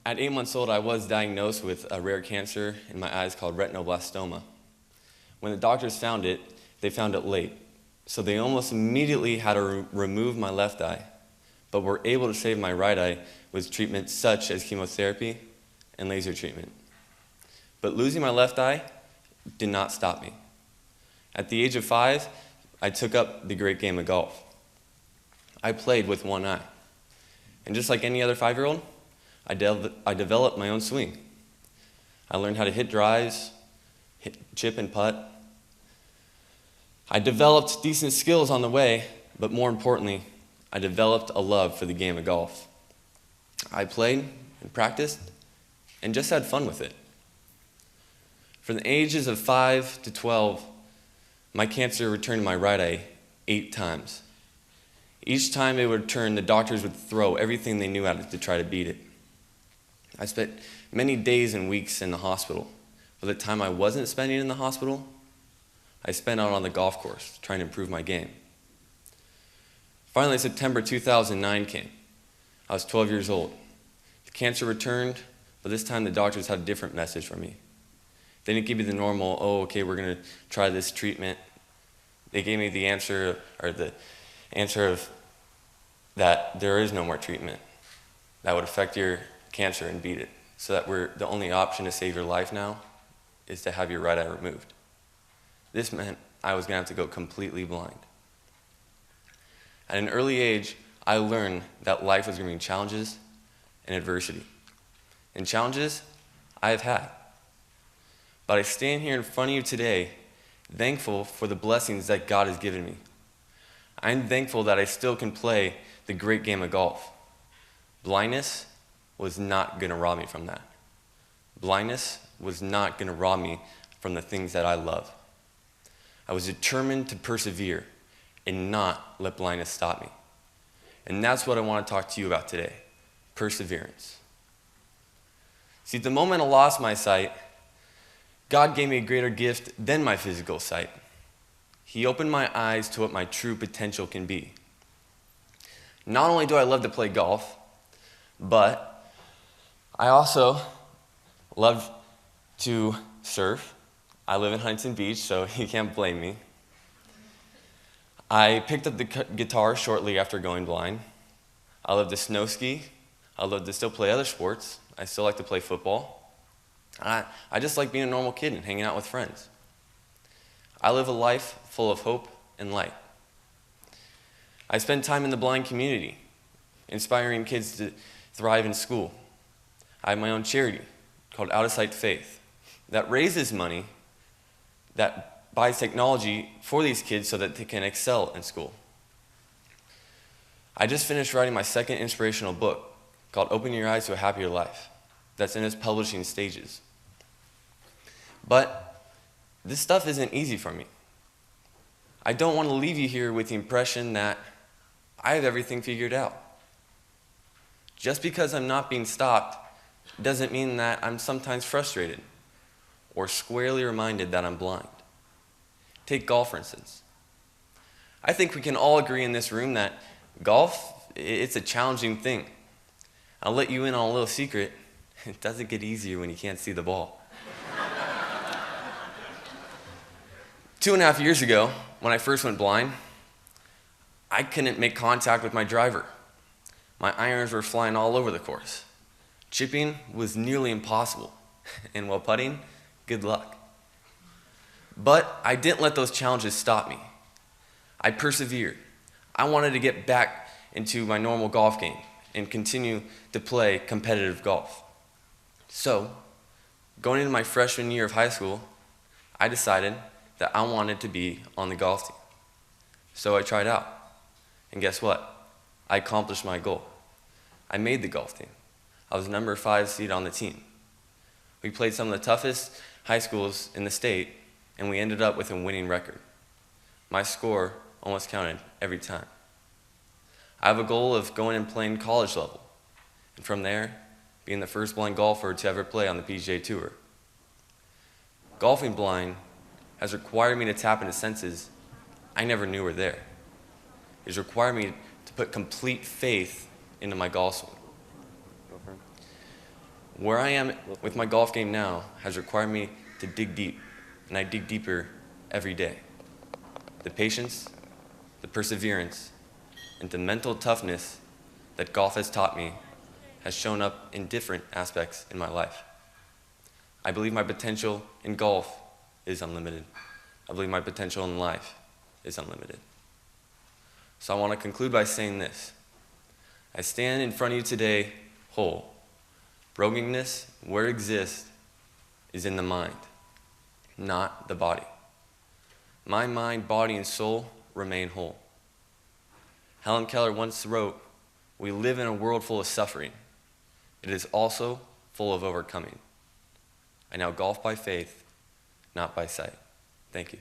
At 8 months old, I was diagnosed with a rare cancer in my eyes called retinoblastoma. When the doctors found it, they found it late. So they almost immediately had to remove my left eye, but were able to save my right eye with treatments such as chemotherapy and laser treatment. But losing my left eye did not stop me. At the age of 5, I took up the great game of golf. I played with one eye. And just like any other 5-year-old, I developed my own swing. I learned how to hit drives, chip and putt. I developed decent skills on the way, but more importantly, I developed a love for the game of golf. I played and practiced and just had fun with it. From the ages of 5 to 12, my cancer returned to my right eye 8 times. Each time it would return, the doctors would throw everything they knew at it to try to beat it. I spent many days and weeks in the hospital. By the time I wasn't spending in the hospital, I spent out on the golf course trying to improve my game. Finally, September 2009 came. I was 12 years old. The cancer returned, but this time the doctors had a different message for me. They didn't give me the normal, oh, okay, we're going to try this treatment. They gave me the answer of that there is no more treatment that would affect your cancer and beat it. So that the only option to save your life now is to have your right eye removed. This meant I was going to have to go completely blind. At an early age, I learned that life was going to bring challenges and adversity. And challenges I have had. But I stand here in front of you today thankful for the blessings that God has given me. I'm thankful that I still can play the great game of golf. Blindness was not going to rob me from that. Blindness was not going to rob me from the things that I love. I was determined to persevere and not let blindness stop me. And that's what I want to talk to you about today, perseverance. See, the moment I lost my sight, God gave me a greater gift than my physical sight. He opened my eyes to what my true potential can be. Not only do I love to play golf, but I also love to surf. I live in Huntington Beach, so you can't blame me. I picked up the guitar shortly after going blind. I love to snow ski. I love to still play other sports. I still like to play football. I just like being a normal kid and hanging out with friends. I live a life full of hope and light. I spend time in the blind community, inspiring kids to thrive in school. I have my own charity called Out of Sight Faith that raises money that buys technology for these kids so that they can excel in school. I just finished writing my second inspirational book called Open Your Eyes to a Happier Life that's in its publishing stages. But this stuff isn't easy for me. I don't want to leave you here with the impression that I have everything figured out. Just because I'm not being stopped doesn't mean that I'm sometimes frustrated or squarely reminded that I'm blind. Take golf, for instance. I think we can all agree in this room that golf, it's a challenging thing. I'll let you in on a little secret. It doesn't get easier when you can't see the ball. 2.5 years ago, when I first went blind, I couldn't make contact with my driver. My irons were flying all over the course. Chipping was nearly impossible. And while putting, good luck. But I didn't let those challenges stop me. I persevered. I wanted to get back into my normal golf game and continue to play competitive golf. So, going into my freshman year of high school, I decided that I wanted to be on the golf team. So I tried out. And guess what? I accomplished my goal. I made the golf team. I was number 5 seed on the team. We played some of the toughest high schools in the state, and we ended up with a winning record. My score almost counted every time. I have a goal of going and playing college level, and from there, being the first blind golfer to ever play on the PGA Tour. Golfing blind has required me to tap into senses I never knew were there. It has required me to put complete faith into my golf swing. Where I am with my golf game now has required me to dig deep, and I dig deeper every day. The patience, the perseverance, and the mental toughness that golf has taught me has shown up in different aspects in my life. I believe my potential in golf is unlimited. I believe my potential in life is unlimited. So I want to conclude by saying this. I stand in front of you today whole. Brokenness, where it exists, is in the mind, not the body. My mind, body, and soul remain whole. Helen Keller once wrote, "We live in a world full of suffering. It is also full of overcoming. I now golf by faith, not by sight." Thank you.